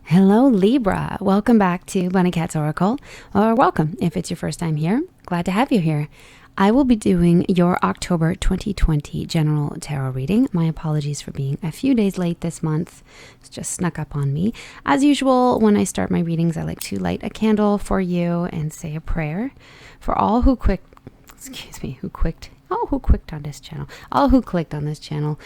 Hello, Libra. Welcome back to Bunny Cat's Oracle, or welcome if it's your first time here. Glad to have you here. I will be doing your October 2020 general tarot reading. My apologies for being a few days late this month. It's just snuck up on me. As usual, when I start my readings, I like to light a candle for you and say a prayer for all who clicked on this channel, all who clicked on this channel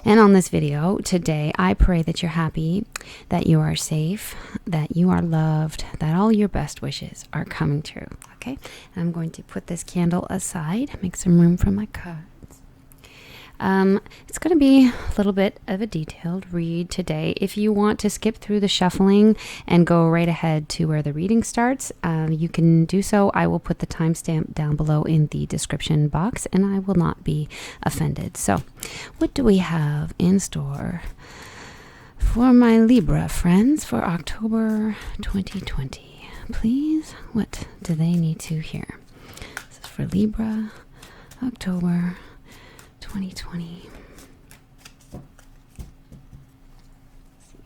and on this video today. I pray that you're happy, that you are safe, that you are loved, that all your best wishes are coming true. Okay, I'm going to put this candle aside, make some room for my cards. It's going to be a little bit of a detailed read today. If you want to skip through the shuffling and go right ahead to where the reading starts, you can do so. I will put the timestamp down below in the description box, and I will not be offended. So, what do we have in store for my Libra friends for October 2020? Please, what do they need to hear? This is for Libra, October 2020. Let's see.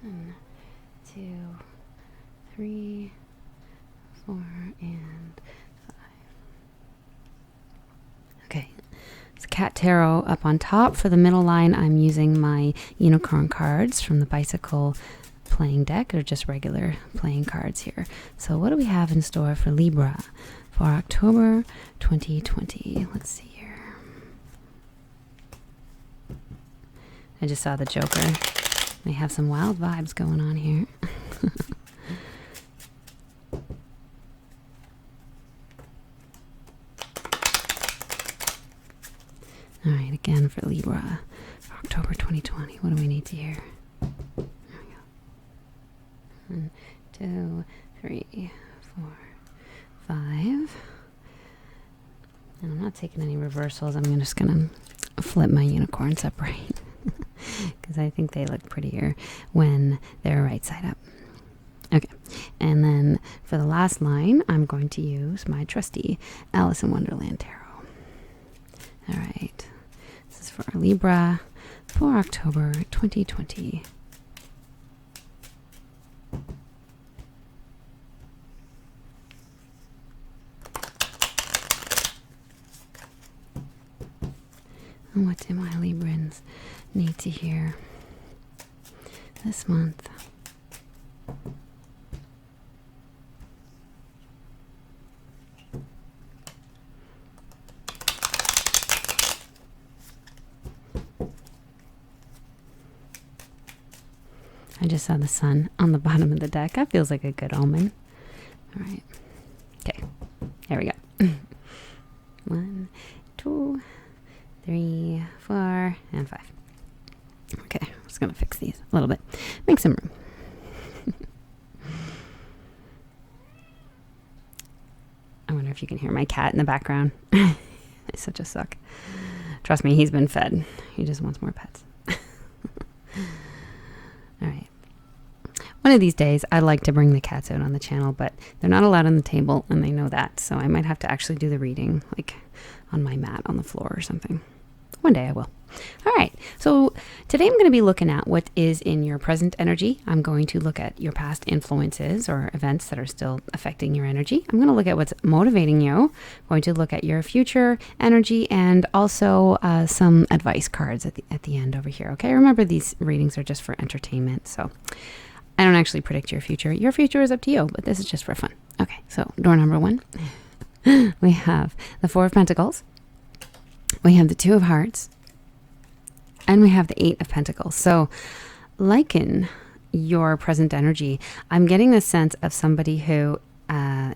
1, 2, 3, 4, and 5. Okay. It's Cat Tarot up on top. For the middle line, I'm using my unicorn cards from the bicycle playing deck, or just regular playing cards here. So what do we have in store for Libra for October 2020? Let's see here. I just saw the Joker. They have some wild vibes going on here. All right, again for Libra for October 2020. What do we need to hear? There we go. 1, 2, 3, 4, 5. And I'm not taking any reversals. I'm just going to flip my unicorns upright because I think they look prettier when they're right side up. Okay, and then for the last line, I'm going to use my trusty Alice in Wonderland Tarot. All right, this is for our Libra for October 2020. And what do my Librans need to hear this month? I just saw the sun on the bottom of the deck. That feels like a good omen. All right. Okay. There we go. 1, 2, 3, 4, and 5. Okay, I'm just going to fix these a little bit. Make some room. I wonder if you can hear my cat in the background. He's such a suck. Trust me, he's been fed. He just wants more pets. All right. One of these days, I'd like to bring the cats out on the channel, but they're not allowed on the table, and they know that. So I might have to actually do the reading, like on my mat on the floor or something. One day I will. All right. So today I'm going to be looking at what is in your present energy. I'm going to look at your past influences or events that are still affecting your energy. I'm going to look at what's motivating you. I'm going to look at your future energy and also some advice cards at the end over here. Okay. Remember, these readings are just for entertainment. So I don't actually predict your future. Your future is up to you, but this is just for fun. Okay. So door number 1, we have the 4 of Pentacles. We have the 2 of Hearts, and we have the 8 of Pentacles. So like in your present energy, I'm getting the sense of somebody who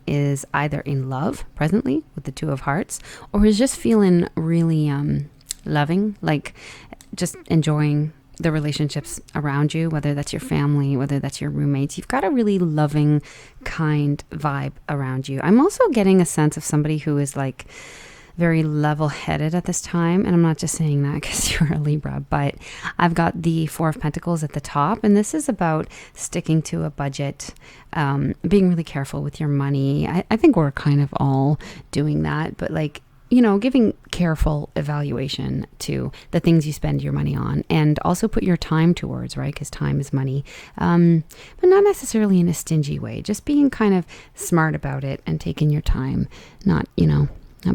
is either in love presently with the 2 of Hearts, or is just feeling really loving, like just enjoying the relationships around you, whether that's your family, whether that's your roommates. You've got a really loving, kind vibe around you. I'm also getting a sense of somebody who is like very level-headed at this time. And I'm not just saying that because you're a Libra, but I've got the 4 of Pentacles at the top. And this is about sticking to a budget, being really careful with your money. I think we're kind of all doing that, but like giving careful evaluation to the things you spend your money on, and also put your time towards, right? Because time is money, but not necessarily in a stingy way, just being kind of smart about it and taking your time, not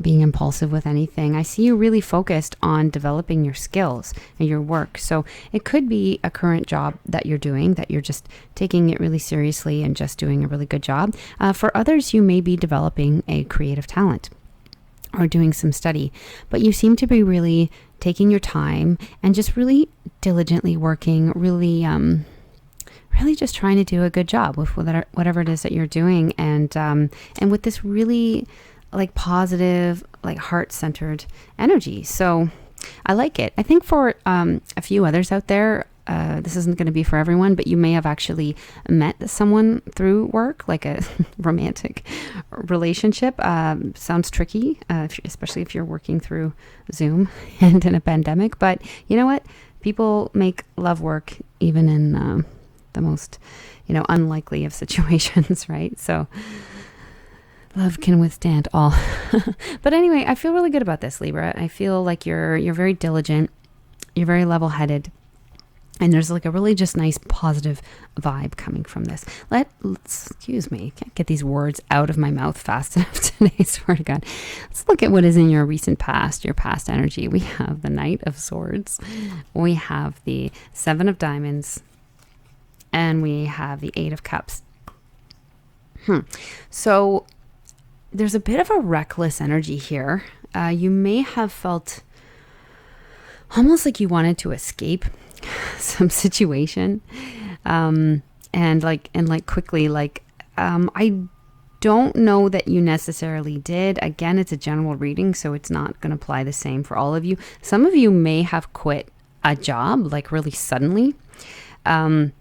being impulsive with anything. I see you really focused on developing your skills and your work. So it could be a current job that you're doing, that you're just taking it really seriously and just doing a really good job. For others, you may be developing a creative talent or doing some study, but you seem to be really taking your time and just really diligently working, really just trying to do a good job with whatever it is that you're doing, and with this really like positive, like heart-centered energy. So I like it. I think for a few others out there, this isn't going to be for everyone, but you may have actually met someone through work, like a romantic relationship. Sounds tricky, especially if you're working through Zoom and in a pandemic. But you know what? People make love work even in the most, unlikely of situations, right? So love can withstand all. But anyway, I feel really good about this, Libra. I feel like you're very diligent. You're very level-headed. And there's like a really just nice positive vibe coming from this. Excuse me, can't get these words out of my mouth fast enough today, swear to God. Let's look at what is in your recent past, your past energy. We have the Knight of Swords. We have the Seven of Diamonds. And we have the Eight of Cups. So there's a bit of a reckless energy here. You may have felt almost like you wanted to escape some situation, and quickly, I don't know that you necessarily did. Again, it's a general reading, so it's not going to apply the same for all of you. Some of you may have quit a job like really suddenly, and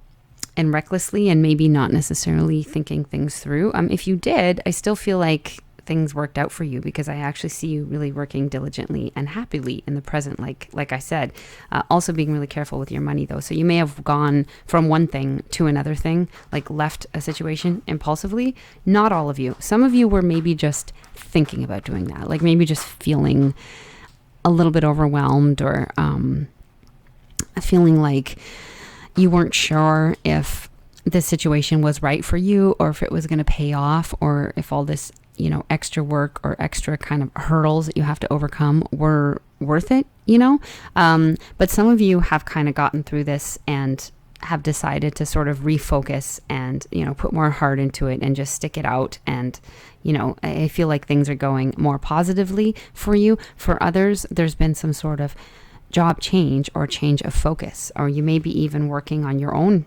recklessly, and maybe not necessarily thinking things through. If you did, I still feel like things worked out for you, because I actually see you really working diligently and happily in the present, like I said. Also being really careful with your money though. So you may have gone from one thing to another thing, like left a situation impulsively. Not all of you. Some of you were maybe just thinking about doing that, like maybe just feeling a little bit overwhelmed, or feeling like you weren't sure if this situation was right for you, or if it was going to pay off, or if all this extra work or extra kind of hurdles that you have to overcome were worth it, but some of you have kind of gotten through this and have decided to sort of refocus and, put more heart into it and just stick it out. And, I feel like things are going more positively for you. For others, there's been some sort of job change or change of focus, or you may be even working on your own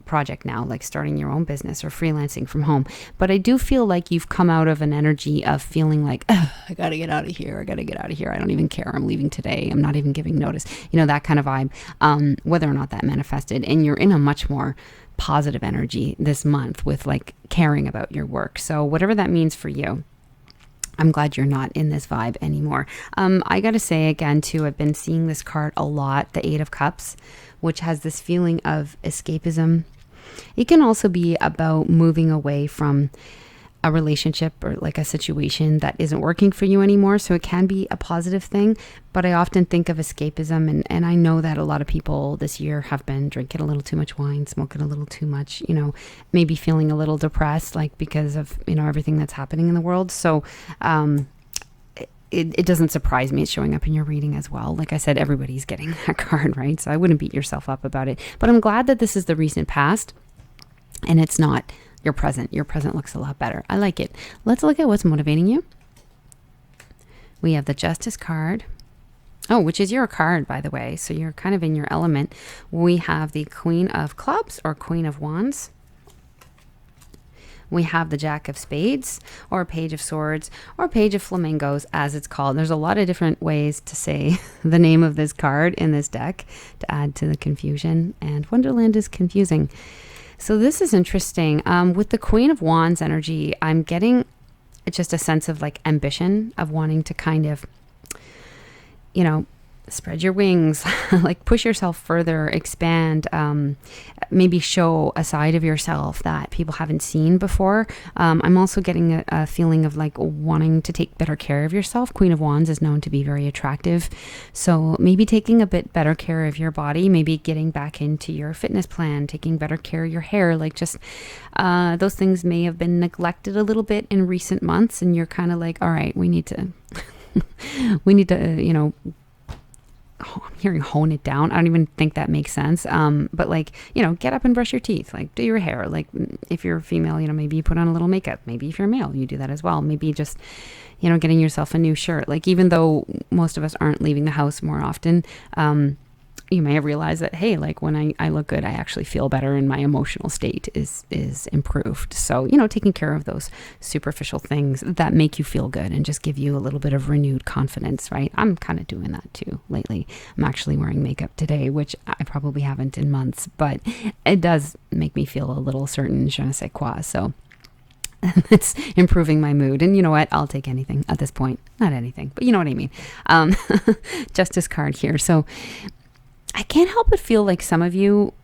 project now, like starting your own business or freelancing from home. But I do feel like you've come out of an energy of feeling like, I gotta get out of here. I don't even care. I'm leaving today. I'm not even giving notice. That kind of vibe, whether or not that manifested. And you're in a much more positive energy this month with like caring about your work. So whatever that means for you, I'm glad you're not in this vibe anymore. I got to say again, too, I've been seeing this card a lot, the Eight of Cups, which has this feeling of escapism. It can also be about moving away from a relationship or like a situation that isn't working for you anymore. So it can be a positive thing, but I often think of escapism. And I know that a lot of people this year have been drinking a little too much wine, smoking a little too much, maybe feeling a little depressed, like because of, everything that's happening in the world. So, it doesn't surprise me it's showing up in your reading as well. Like I said, everybody's getting that card, right? So I wouldn't beat yourself up about it, but I'm glad that this is the recent past and it's not your present. Your present looks a lot better. I like it. Let's look at what's motivating you. We have the Justice card. Oh, which is your card, by the way. So you're kind of in your element. We have the Queen of Clubs or Queen of Wands. We have the Jack of Spades or Page of Swords or Page of Flamingos, as it's called. There's a lot of different ways to say the name of this card in this deck to add to the confusion. And Wonderland is confusing. So this is interesting. With the Queen of Wands energy, I'm getting just a sense of like ambition, of wanting to kind of, spread your wings, like push yourself further, expand, maybe show a side of yourself that people haven't seen before. I'm also getting a feeling of like wanting to take better care of yourself. Queen of Wands is known to be very attractive. So maybe taking a bit better care of your body, maybe getting back into your fitness plan, taking better care of your hair, like just those things may have been neglected a little bit in recent months. And you're kind of like, all right, we need to, I'm hearing hone it down. I don't even think that makes sense. But like, get up and brush your teeth, like do your hair. Like if you're female, maybe you put on a little makeup. Maybe if you're male, you do that as well. Maybe just, getting yourself a new shirt. Like even though most of us aren't leaving the house more often, you may have realized that, hey, like when I look good, I actually feel better and my emotional state is improved. So, taking care of those superficial things that make you feel good and just give you a little bit of renewed confidence, right? I'm kind of doing that too lately. I'm actually wearing makeup today, which I probably haven't in months, but it does make me feel a little certain je ne sais quoi. So it's improving my mood. And you know what? I'll take anything at this point. Not anything, but you know what I mean. Justice card here. So I can't help but feel like some of you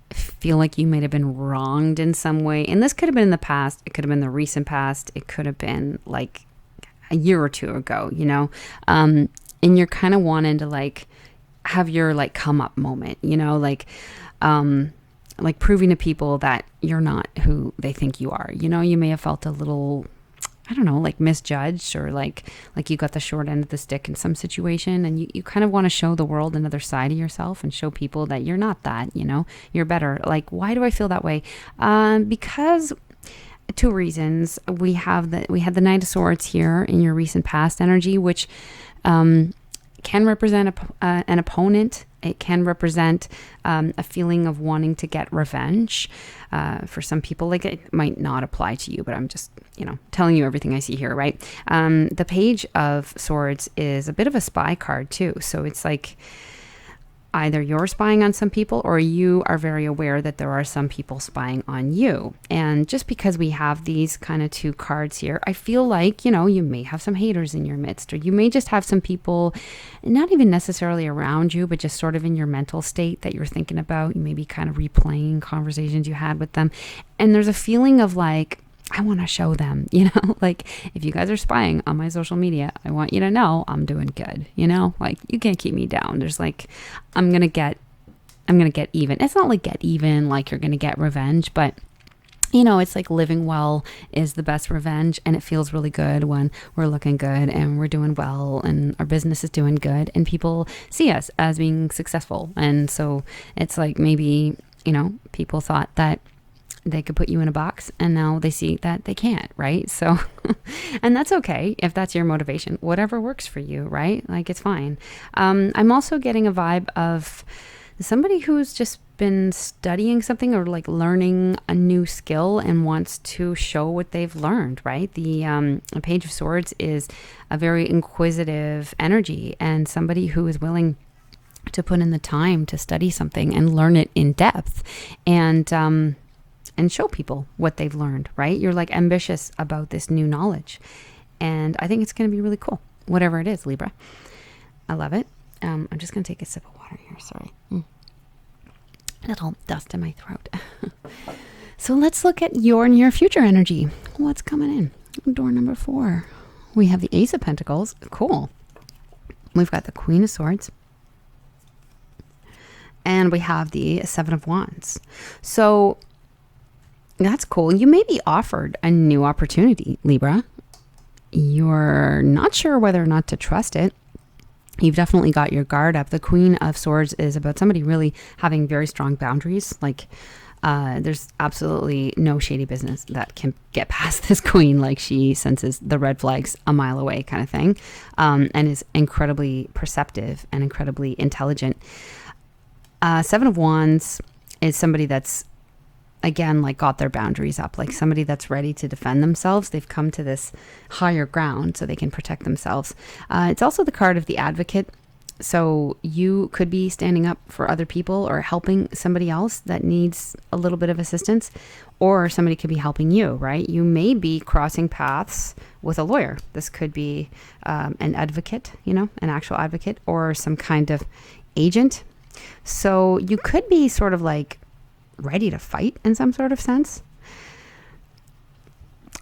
feel like you might have been wronged in some way. And this could have been in the past. It could have been the recent past. It could have been like a year or two ago, and you're kind of wanting to like have your like come up moment, like proving to people that you're not who they think you are. You may have felt a little, I don't know, like misjudged or like you got the short end of the stick in some situation, and you kind of want to show the world another side of yourself and show people that you're not that, you're better. Like, why do I feel that way? Because two reasons. We had the Knight of Swords here in your recent past energy, which can represent an opponent. It can represent a feeling of wanting to get revenge. For some people, like it might not apply to you, but I'm just, telling you everything I see here, right? The Page of Swords is a bit of a spy card too. So it's like either you're spying on some people or you are very aware that there are some people spying on you. And just because we have these kind of two cards here, I feel like, you may have some haters in your midst, or you may just have some people not even necessarily around you, but just sort of in your mental state that you're thinking about. You may be kind of replaying conversations you had with them. And there's a feeling of like, I want to show them, like if you guys are spying on my social media, I want you to know I'm doing good, like you can't keep me down. There's like, I'm going to get even. It's not like get even, like you're going to get revenge, but it's like living well is the best revenge. And it feels really good when we're looking good and we're doing well and our business is doing good and people see us as being successful. And so it's like maybe, people thought that they could put you in a box and now they see that they can't, right? So, and that's okay if that's your motivation, whatever works for you, right? Like it's fine. I'm also getting a vibe of somebody who's just been studying something or like learning a new skill and wants to show what they've learned, right? The Page of Swords is a very inquisitive energy and somebody who is willing to put in the time to study something and learn it in depth and show people what they've learned, right? You're like ambitious about this new knowledge. And I think it's going to be really cool, whatever it is, Libra. I love it. I'm just going to take a sip of water here. Sorry. Little dust in my throat. So let's look at your near future energy. What's coming in? Door number 4. We have the Ace of Pentacles. Cool. We've got the Queen of Swords. And we have the Seven of Wands. So that's cool. You may be offered a new opportunity, Libra. You're not sure whether or not to trust it. You've definitely got your guard up. The Queen of Swords is about somebody really having very strong boundaries. Like there's absolutely no shady business that can get past this queen. Like she senses the red flags a mile away kind of thing, and is incredibly perceptive and incredibly intelligent. Seven of Wands is somebody that's, again, like got their boundaries up, like somebody that's ready to defend themselves. They've come to this higher ground so they can protect themselves. It's also the card of the Advocate. So you could be standing up for other people or helping somebody else that needs a little bit of assistance, or somebody could be helping you, right? You may be crossing paths with a lawyer. This could be an advocate, an actual advocate, or some kind of agent. So you could be sort of like ready to fight in some sort of sense.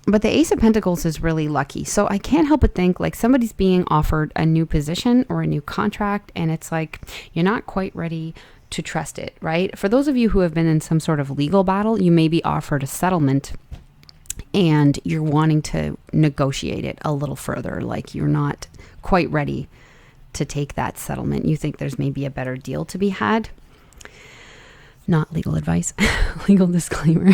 But the Ace of Pentacles is really lucky. So I can't help but think like somebody's being offered a new position or a new contract, and it's like you're not quite ready to trust it, right? For those of you who have been in some sort of legal battle, you may be offered a settlement and you're wanting to negotiate it a little further. Like you're not quite ready to take that settlement. You think there's maybe a better deal to be had. Not legal advice, legal disclaimer.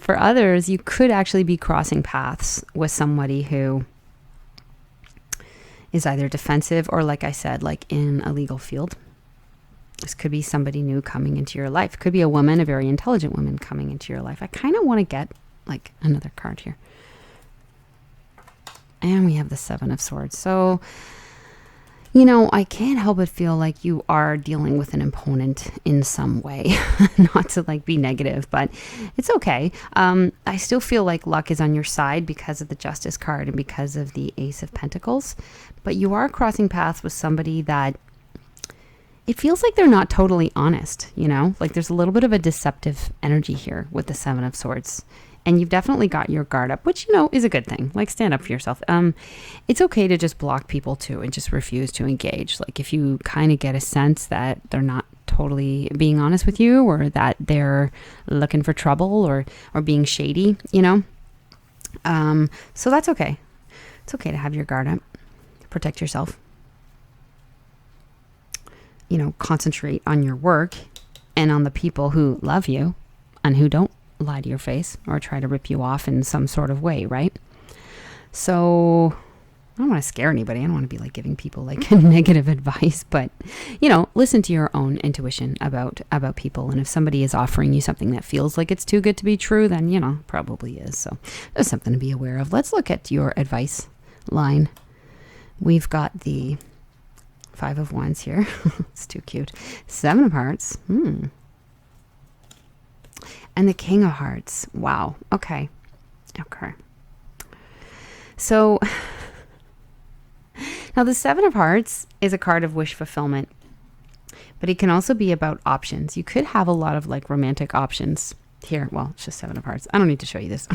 For others, you could actually be crossing paths with somebody who is either defensive or, like I said, like in a legal field. This could be somebody new coming into your life. It could be a woman, a very intelligent woman coming into your life. I kind of want to get like another card here. And we have the Seven of Swords. So, I can't help but feel like you are dealing with an opponent in some way. Not to like be negative, but it's okay. I still feel like luck is on your side because of the Justice card and because of the Ace of Pentacles. But you are crossing paths with somebody that it feels like they're not totally honest, Like there's a little bit of a deceptive energy here with the Seven of Swords. And you've definitely got your guard up, which, is a good thing. Like, stand up for yourself. It's okay to just block people, too, and just refuse to engage. Like, if you kind of get a sense that they're not totally being honest with you, or that they're looking for trouble or being shady, So that's okay. It's okay to have your guard up. Protect yourself. Concentrate on your work and on the people who love you and who don't lie to your face or try to rip you off in some sort of way, right? So I don't want to scare anybody. I don't want to be like giving people like negative advice, but listen to your own intuition about people. And if somebody is offering you something that feels like it's too good to be true, then probably is. So there's something to be aware of. Let's look at your advice line. We've got the Five of Wands here. It's too cute. Seven of Hearts. And the King of Hearts. Wow. Okay. So now the Seven of Hearts is a card of wish fulfillment, but it can also be about options. You could have a lot of like romantic options here. Well, it's just Seven of Hearts. I don't need to show you this.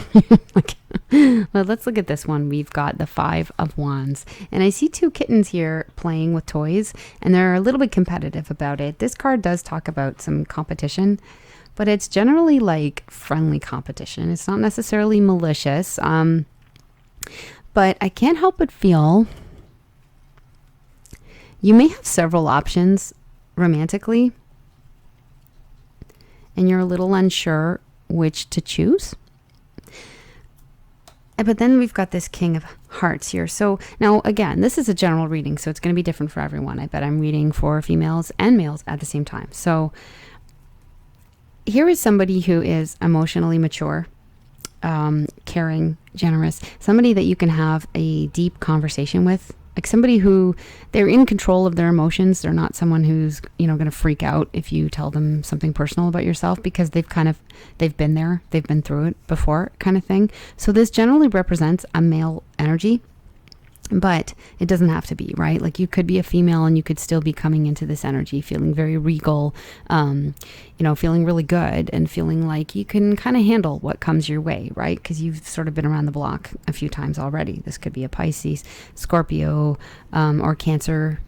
Well, let's look at this one. We've got the Five of Wands, and I see two kittens here playing with toys, and they're a little bit competitive about it. This card does talk about some competition, but it's generally like friendly competition. It's not necessarily malicious. But I can't help but feel you may have several options romantically, and you're a little unsure which to choose. But then we've got this King of Hearts here. So now, again, this is a general reading, so it's going to be different for everyone. I bet I'm reading for females and males at the same time. So here is somebody who is emotionally mature, caring, generous, somebody that you can have a deep conversation with, like somebody who they're in control of their emotions. They're not someone who's, going to freak out if you tell them something personal about yourself, because they've been there, they've been through it before kind of thing. So this generally represents a male energy, but it doesn't have to be, right? Like you could be a female and you could still be coming into this energy feeling very regal, feeling really good and feeling like you can kind of handle what comes your way, right? Because you've sort of been around the block a few times already. This could be a Pisces, Scorpio, or Cancer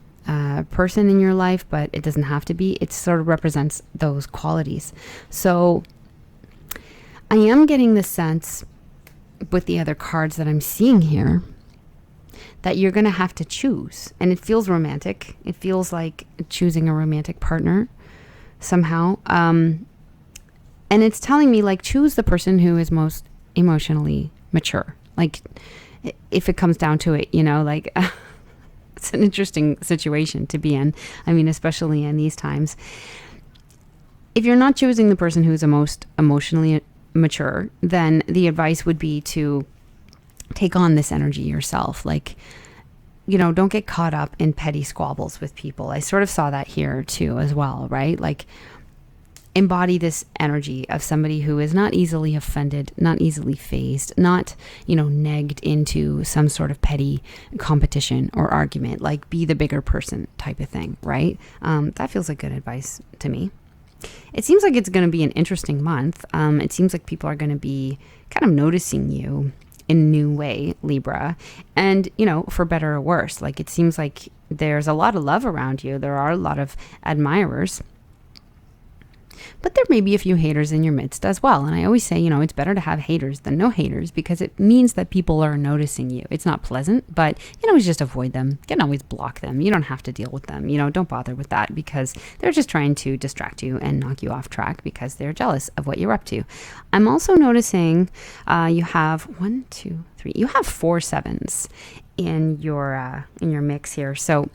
person in your life, but it doesn't have to be. It sort of represents those qualities. So I am getting the sense with the other cards that I'm seeing here that you're going to have to choose. And it feels romantic. It feels like choosing a romantic partner somehow. And it's telling me, like, choose the person who is most emotionally mature. Like, if it comes down to it, it's an interesting situation to be in. I mean, especially in these times. If you're not choosing the person who's the most emotionally mature, then the advice would be to take on this energy yourself. Like, don't get caught up in petty squabbles with people. I sort of saw that here too as well, right? Like, embody this energy of somebody who is not easily offended, not easily fazed, not, negged into some sort of petty competition or argument, like be the bigger person type of thing, right? That feels like good advice to me. It seems like it's going to be an interesting month. It seems like people are going to be kind of noticing you in a new way, Libra, and, for better or worse. Like, it seems like there's a lot of love around you. There are a lot of admirers. But there may be a few haters in your midst as well. And I always say, it's better to have haters than no haters, because it means that people are noticing you. It's not pleasant, but you can always just avoid them. You can always block them. You don't have to deal with them. Don't bother with that, because they're just trying to distract you and knock you off track because they're jealous of what you're up to. I'm also noticing you have 1, 2, 3. You have 4 sevens in your mix here. So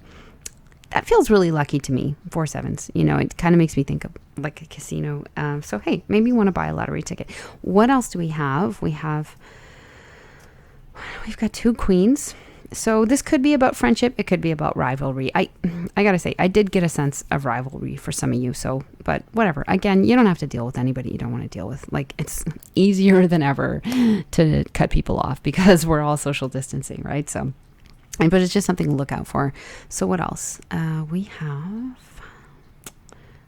that feels really lucky to me. 4 sevens. It kind of makes me think of like a casino. So, hey, maybe you want to buy a lottery ticket. What else do we have? We've got 2 queens. So this could be about friendship. It could be about rivalry. I got to say, I did get a sense of rivalry for some of you. So, but whatever. Again, you don't have to deal with anybody you don't want to deal with. Like, it's easier than ever to cut people off because we're all social distancing, right? So, but it's just something to look out for. So what else? We have,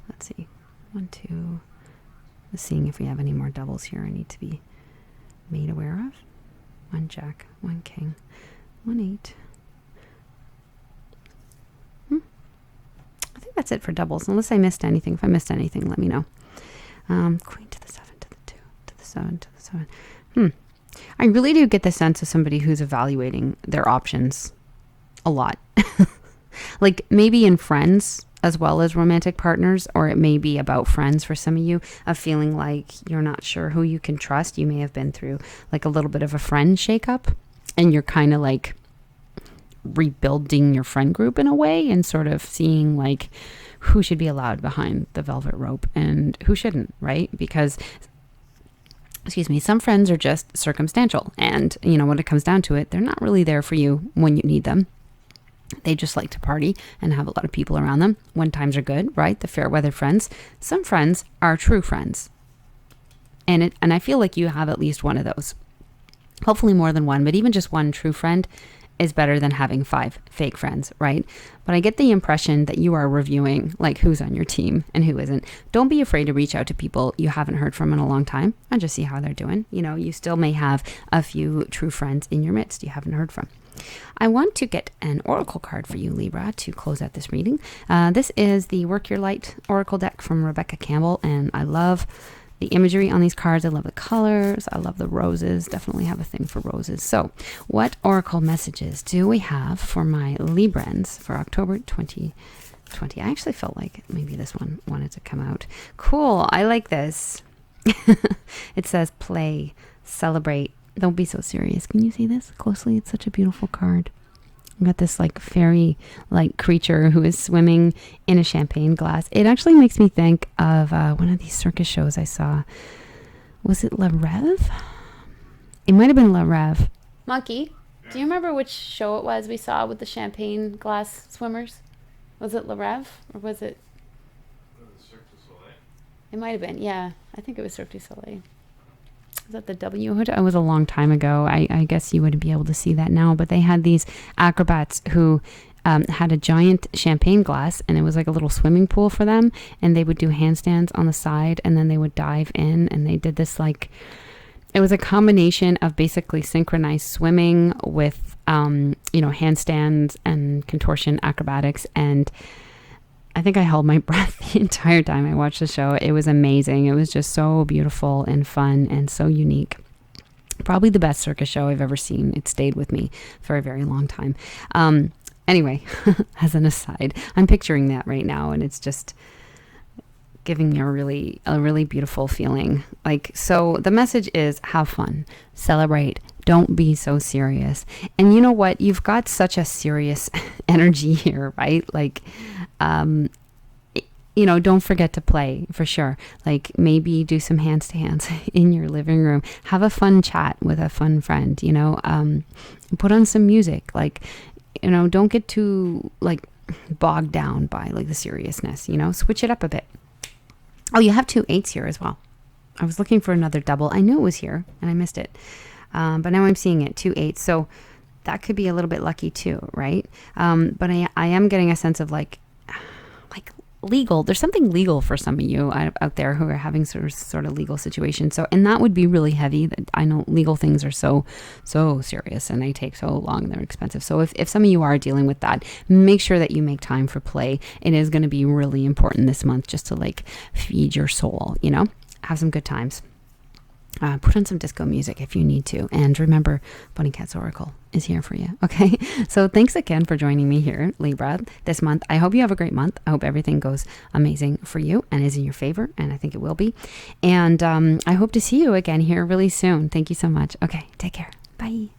let's see, 1, 2. Let's seeing if we have any more doubles here I need to be made aware of. 1 jack, 1 king, 1 8. I think that's it for doubles, unless I missed anything. If I missed anything, let me know. Queen to the 7, to the 2, to the 7, to the 7. I really do get the sense of somebody who's evaluating their options a lot. Like, maybe in friends as well as romantic partners, or it may be about friends for some of you, of feeling like you're not sure who you can trust. You may have been through like a little bit of a friend shakeup, and you're kind of like rebuilding your friend group in a way, and sort of seeing like who should be allowed behind the velvet rope and who shouldn't, right? Because some friends are just circumstantial, and when it comes down to it, they're not really there for you when you need them. They just like to party and have a lot of people around them when times are good, right? The fair weather friends. Some friends are true friends, and I feel like you have at least one of those. Hopefully more than one, but even just one true friend is better than having 5 fake friends, right? But I get the impression that you are reviewing like who's on your team and who isn't. Don't be afraid to reach out to people you haven't heard from in a long time and just see how they're doing. You still may have a few true friends in your midst you haven't heard from. I want to get an oracle card for you, Libra, to close out this reading. This is the Work Your Light oracle deck from Rebecca Campbell, and I love the imagery on these cards. I love the colors. I love the roses. Definitely have a thing for roses. So what oracle messages do we have for my Librans for October 2020? I actually felt like maybe this one wanted to come out. Cool. I like this. It says play, celebrate. Don't be so serious. Can you see this closely? It's such a beautiful card. I've got this like fairy like creature who is swimming in a champagne glass. It actually makes me think of one of these circus shows I saw. Was it La Rêve? It might have been La Rêve. Monkey, do you remember which show it was we saw with the champagne glass swimmers? Was it La Rêve or was it? Cirque du Soleil? It might have been, yeah. I think it was Cirque du Soleil. Was that the W Hood? It was a long time ago. I guess you wouldn't be able to see that now, but they had these acrobats who had a giant champagne glass, and it was like a little swimming pool for them, and they would do handstands on the side, and then they would dive in, and they did this like, it was a combination of basically synchronized swimming with, handstands and contortion acrobatics, and I think I held my breath the entire time I watched the show. It was amazing. It was just so beautiful and fun and so unique. Probably the best circus show I've ever seen. It stayed with me for a very long time. Anyway, as an aside, I'm picturing that right now, and it's just giving me a really beautiful feeling. Like, so the message is have fun, celebrate, don't be so serious. And you know what? You've got such a serious energy here, right? Like, don't forget to play for sure. Like, maybe do some handstands in your living room. Have a fun chat with a fun friend, put on some music. Like, don't get too like bogged down by like the seriousness, switch it up a bit. Oh, you have 2 8s here as well. I was looking for another double. I knew it was here and I missed it. But now I'm seeing it, 2 8s. So that could be a little bit lucky too, right? But I am getting a sense of like legal. There's something legal for some of you out there who are having sort of legal situations. So, and that would be really heavy. I know legal things are so serious and they take so long. They're expensive. So if some of you are dealing with that, make sure that you make time for play. It is going to be really important this month just to like feed your soul, have some good times. Put on some disco music if you need to. And remember, Bunny Cat's Oracle is here for you. Okay. So thanks again for joining me here, Libra, this month. I hope you have a great month. I hope everything goes amazing for you and is in your favor. And I think it will be. And I hope to see you again here really soon. Thank you so much. Okay. Take care. Bye.